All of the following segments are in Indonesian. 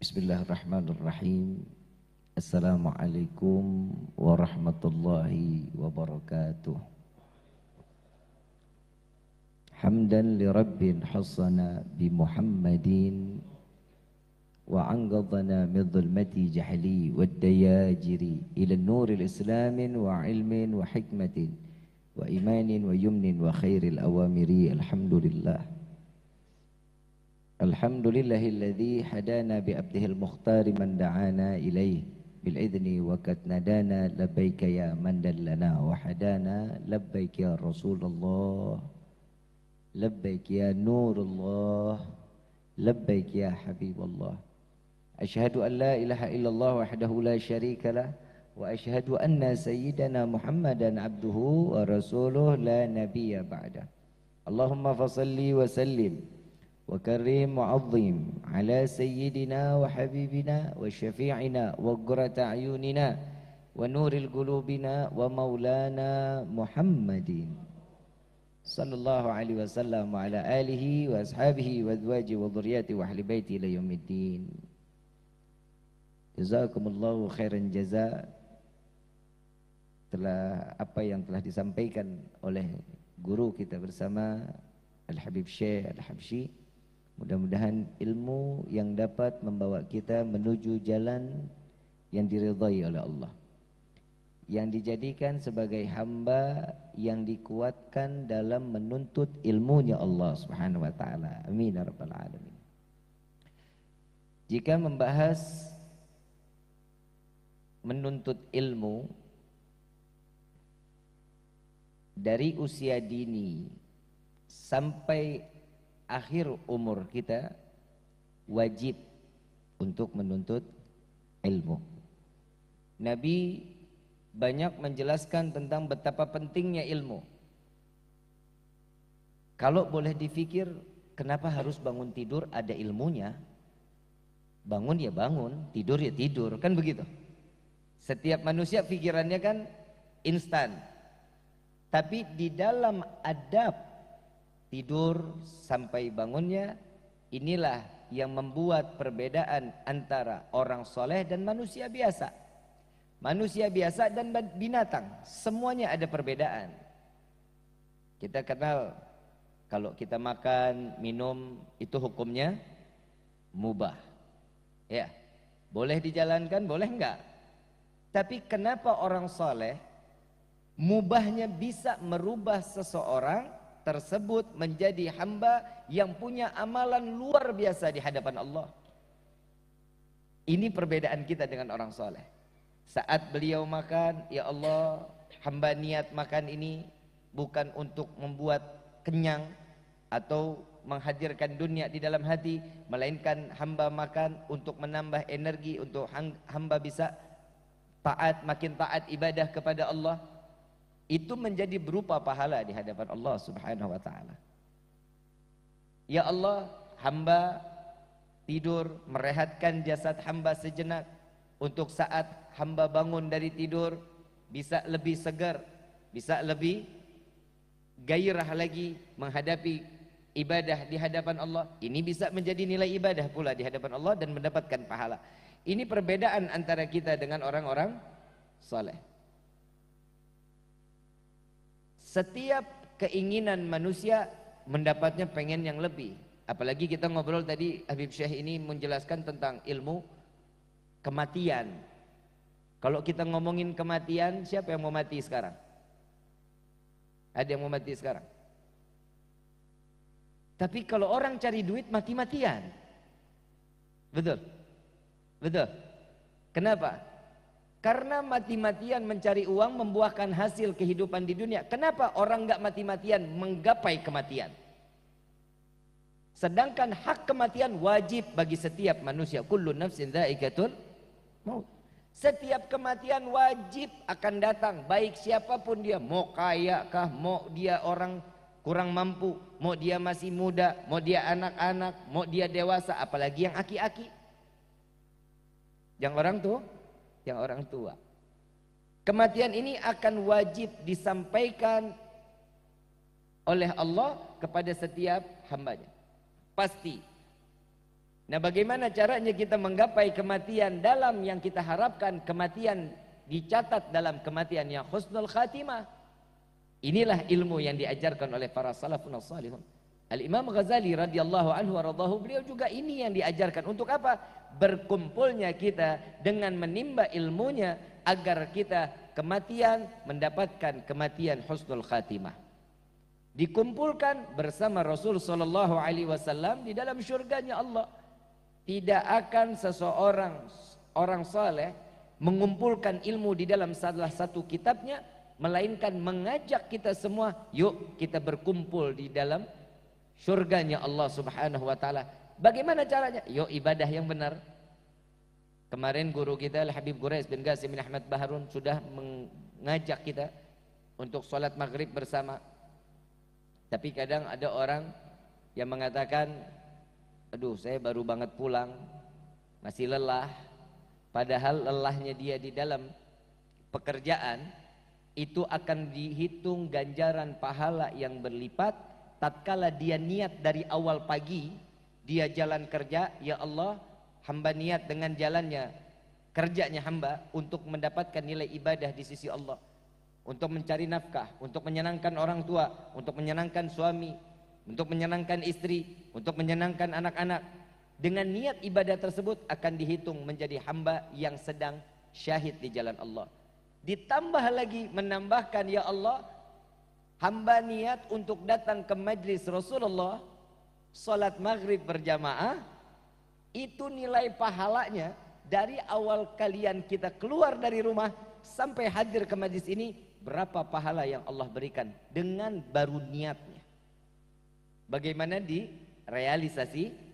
Bismillahirrahmanirrahim. Assalamualaikum warahmatullahi wabarakatuh. Hamdan li Rabbin hassana bi Muhammadin wa anqadhana min dhulmati jahli wad dayajiri ila nuril islamin wa ilmin wa hikmatin wa imanin wa yumnin wa khairil awamiri. Alhamdulillah. Alhamdulillahilladzi hadana bi abdihil mukhtar man da'ana ilaih bil idni wa katnadana labbaika ya man dallana wa hadana labbaik ya Rasulullah labbaik ya Nurullah labbaik ya Habiballah. Asyhadu an la ilaha illallah wahdahu la syarika lah wa asyhadu anna sayyidana Muhammadan abduhu wa rasuluh la nabiyya ba'da. Allahumma fasalli wa sallim وكريم وعظيم على سيدنا وحبيبنا وشفيعنا وقرة أعيننا ونور قلوبنا ومولانا محمد صلى الله عليه وسلم وعلى آله وأصحابه وأزواجه وذرياته وأهل بيته إلى يوم الدين. Jazakumullahu khairan jaza. Apa yang telah disampaikan oleh guru kita bersama Al-Habib Syekh Al-Habsyi, mudah-mudahan ilmu yang dapat membawa kita menuju jalan yang diridhai oleh Allah, yang dijadikan sebagai hamba yang dikuatkan dalam menuntut ilmunya Allah Subhanahu wa taala. Amin ya rabbal alamin. Jika membahas menuntut ilmu dari usia dini sampai akhir umur kita, wajib untuk menuntut ilmu. Nabi banyak menjelaskan tentang betapa pentingnya ilmu. Kalau boleh dipikir, kenapa harus bangun tidur? Ada ilmunya. Bangun ya bangun, tidur ya tidur, kan begitu. Setiap manusia pikirannya kan instan. Tapi di dalam adab tidur sampai bangunnya, inilah yang membuat perbedaan antara orang soleh dan manusia biasa. Manusia biasa dan binatang, semuanya ada perbedaan. Kita kenal kalau kita makan, minum, itu hukumnya mubah. Ya, boleh dijalankan, boleh enggak. Tapi kenapa orang soleh mubahnya bisa merubah seseorang tersebut menjadi hamba yang punya amalan luar biasa di hadapan Allah? Ini perbedaan kita dengan orang soleh. Saat beliau makan, ya Allah, hamba niat makan ini bukan untuk membuat kenyang atau menghadirkan dunia di dalam hati, melainkan hamba makan untuk menambah energi, untuk hamba bisa taat, makin taat ibadah kepada Allah. Itu menjadi berupa pahala di hadapan Allah Subhanahu wa taala. Ya Allah, hamba tidur merehatkan jasad hamba sejenak, untuk saat hamba bangun dari tidur bisa lebih segar, bisa lebih gairah lagi menghadapi ibadah di hadapan Allah. Ini bisa menjadi nilai ibadah pula di hadapan Allah dan mendapatkan pahala. Ini perbedaan antara kita dengan orang-orang saleh. Setiap keinginan manusia mendapatnya pengen yang lebih. Apalagi kita ngobrol tadi, Habib Syekh ini menjelaskan tentang ilmu kematian. Kalau kita ngomongin kematian, siapa yang mau mati sekarang? Ada yang mau mati sekarang? Tapi kalau orang cari duit, mati-matian. Betul? Betul? Kenapa? Karena mati-matian mencari uang membuahkan hasil kehidupan di dunia. Kenapa orang enggak mati-matian menggapai kematian? Sedangkan hak kematian wajib bagi setiap manusia. Kullu nafsin dha'iqatul maut. Setiap kematian wajib akan datang, baik siapapun dia, mau kaya kah, mau dia orang kurang mampu, mau dia masih muda, mau dia anak-anak, mau dia dewasa, apalagi yang aki-aki. Yang orang tua. Kematian ini akan wajib disampaikan oleh Allah kepada setiap hambanya. Pasti. Nah, bagaimana caranya kita menggapai kematian dalam yang kita harapkan kematian dicatat dalam kematian yang husnul khatimah? Inilah ilmu yang diajarkan oleh para salafun salihun. Al-Imam Ghazali radhiyallahu anhu waradahu, beliau juga ini yang diajarkan. Untuk apa? Berkumpulnya kita dengan menimba ilmunya agar kita kematian mendapatkan kematian husnul khatimah. Dikumpulkan bersama Rasul sallallahu alaihi wasallam di dalam syurganya Allah. Tidak akan seseorang orang saleh mengumpulkan ilmu di dalam salah satu kitabnya, melainkan mengajak kita semua, yuk kita berkumpul di dalam syurganya Allah subhanahu wa ta'ala. Bagaimana caranya? Yuk ibadah yang benar. Kemarin guru kita Al-Habib Quraish bin Qasim bin Ahmad Baharun sudah mengajak kita untuk sholat maghrib bersama. Tapi kadang ada orang yang mengatakan, aduh saya baru banget pulang, masih lelah. Padahal lelahnya dia di dalam pekerjaan itu akan dihitung ganjaran pahala yang berlipat tatkala dia niat dari awal pagi dia jalan kerja, ya Allah, hamba niat dengan jalannya kerjanya hamba untuk mendapatkan nilai ibadah di sisi Allah, untuk mencari nafkah, untuk menyenangkan orang tua, untuk menyenangkan suami, untuk menyenangkan istri, untuk menyenangkan anak-anak. Dengan niat ibadah tersebut akan dihitung menjadi hamba yang sedang syahid di jalan Allah. Ditambah lagi menambahkan, ya Allah, hamba niat untuk datang ke majlis Rasulullah, salat maghrib berjamaah, itu nilai pahalanya dari awal kalian kita keluar dari rumah sampai hadir ke majlis ini, berapa pahala yang Allah berikan dengan baru niatnya. Bagaimana direalisasikan?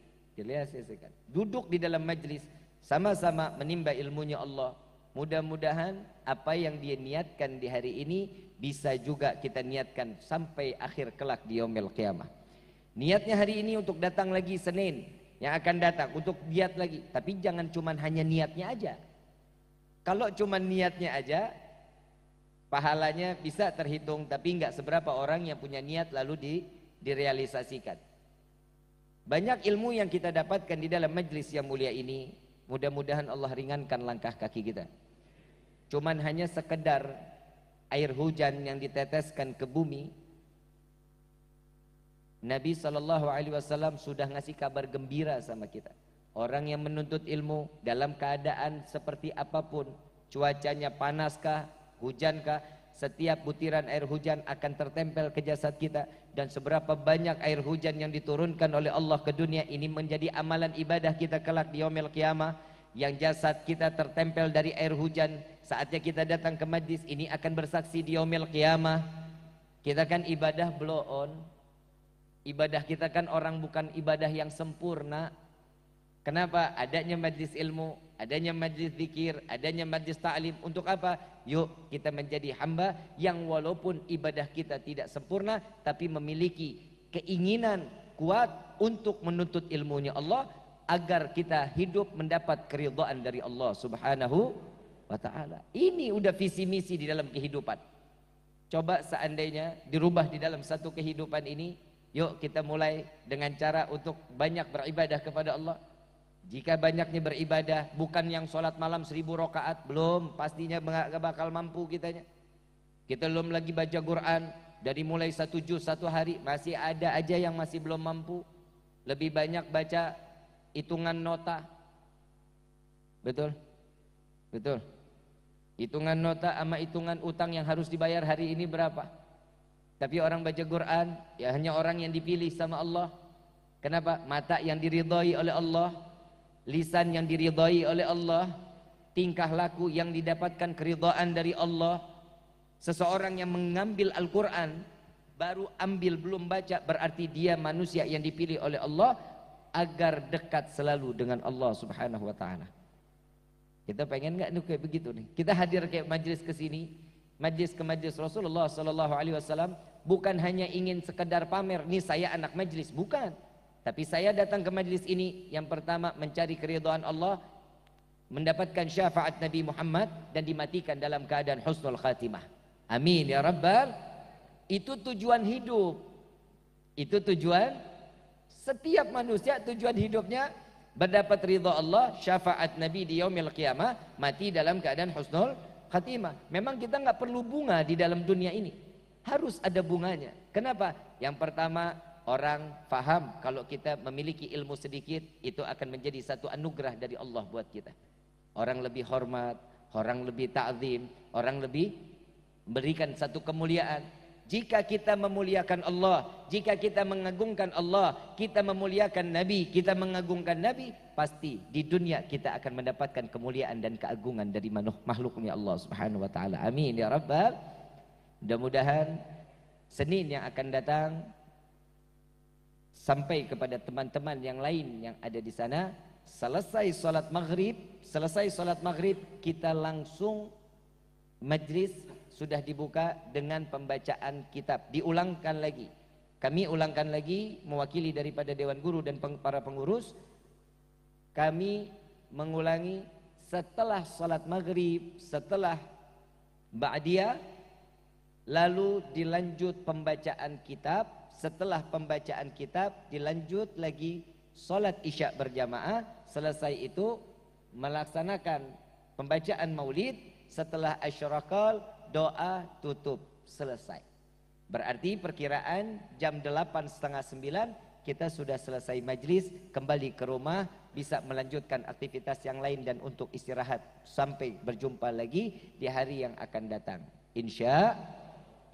Duduk di dalam majlis, sama-sama menimba ilmunya Allah. Mudah-mudahan apa yang dia niatkan di hari ini bisa juga kita niatkan sampai akhir kelak di yaumil qiyamah. Niatnya hari ini untuk datang lagi Senin yang akan datang, untuk giat lagi. Tapi jangan cuman hanya niatnya aja. Kalau cuman niatnya aja, pahalanya bisa terhitung, tapi nggak seberapa orang yang punya niat lalu direalisasikan. Banyak ilmu yang kita dapatkan di dalam majlis yang mulia ini. Mudah-mudahan Allah ringankan langkah kaki kita. Cuman hanya sekedar air hujan yang diteteskan ke bumi. Nabi SAW sudah ngasih kabar gembira sama kita. Orang yang menuntut ilmu dalam keadaan seperti apapun, cuacanya panaskah, hujankah, setiap butiran air hujan akan tertempel ke jasad kita. Dan seberapa banyak air hujan yang diturunkan oleh Allah ke dunia ini menjadi amalan ibadah kita kelak di yaumil qiyamah. Yang jasad kita tertempel dari air hujan, saatnya kita datang ke majlis ini akan bersaksi di yaumil qiyamah. Kita kan ibadah blow on. Ibadah kita kan orang bukan ibadah yang sempurna. Kenapa? Adanya majlis ilmu, adanya majlis zikir, adanya majlis ta'lim. Untuk apa? Yuk kita menjadi hamba yang walaupun ibadah kita tidak sempurna, tapi memiliki keinginan kuat untuk menuntut ilmunya Allah, agar kita hidup mendapat keridhaan dari Allah subhanahu wa ta'ala. Ini udah visi misi di dalam kehidupan. Coba seandainya dirubah di dalam satu kehidupan ini, yuk kita mulai dengan cara untuk banyak beribadah kepada Allah. Jika banyaknya beribadah, bukan yang sholat malam 1000 rakaat, belum, pastinya gak bakal mampu kitanya. Kita belum lagi baca Quran, dari mulai 1 juz 1 hari, masih ada aja yang masih belum mampu. Lebih banyak baca hitungan nota. Betul? Betul. Hitungan nota sama hitungan utang yang harus dibayar hari ini berapa. Tapi orang baca Quran, ya hanya orang yang dipilih sama Allah. Kenapa? Mata yang diridhai oleh Allah, lisan yang diridhai oleh Allah, tingkah laku yang didapatkan keridhaan dari Allah. Seseorang yang mengambil Al-Quran baru ambil belum baca, berarti dia manusia yang dipilih oleh Allah agar dekat selalu dengan Allah subhanahu wa ta'ala. Kita pengen nggak nih kayak begitu nih? Kita hadir kayak majlis ke sini, majlis ke majlis Rasulullah sallallahu alaihi wasallam, bukan hanya ingin sekedar pamer, nih saya anak majlis, bukan. Tapi saya datang ke majlis ini yang pertama mencari keridhaan Allah, mendapatkan syafaat Nabi Muhammad, dan dimatikan dalam keadaan husnul khatimah. Amin ya rabbal. Itu tujuan hidup. Itu tujuan setiap manusia, tujuan hidupnya Berdapat ridha Allah, syafaat Nabi di yaumil qiyamah, mati dalam keadaan husnul khatimah. Memang kita nggak perlu bunga di dalam dunia ini. Harus ada bunganya. Kenapa? Yang pertama, orang faham kalau kita memiliki ilmu sedikit, itu akan menjadi satu anugerah dari Allah buat kita. Orang lebih hormat, orang lebih ta'zim, orang lebih berikan satu kemuliaan. Jika kita memuliakan Allah, jika kita mengagungkan Allah, kita memuliakan Nabi, kita mengagungkan Nabi, pasti di dunia kita akan mendapatkan kemuliaan dan keagungan dari makhluknya Allah Subhanahu wa taala. Amin ya rabbal. Mudah-mudahan Senin yang akan datang sampai kepada teman-teman yang lain yang ada di sana, selesai salat maghrib kita langsung majlis sudah dibuka dengan pembacaan kitab. Diulangkan lagi. Kami ulangkan lagi mewakili daripada Dewan Guru dan para pengurus. Kami mengulangi setelah salat maghrib, setelah ba'diyah, lalu dilanjut pembacaan kitab. Setelah pembacaan kitab dilanjut lagi salat isya berjamaah. Selesai itu melaksanakan pembacaan maulid. Setelah asyraqal, doa tutup, selesai. Berarti perkiraan jam 8:30 kita sudah selesai majlis, kembali ke rumah, bisa melanjutkan aktivitas yang lain dan untuk istirahat sampai berjumpa lagi di hari yang akan datang. Insya,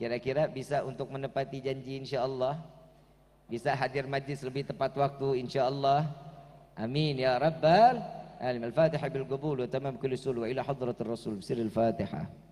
kira-kira bisa untuk menepati janji insya Allah, bisa hadir majlis lebih tepat waktu insya Allah. Amin ya rabbal alamin. Al-Fatihah bil qabul wa tamam kulli sul wa ila hadratir rasul bisiril Fatihah.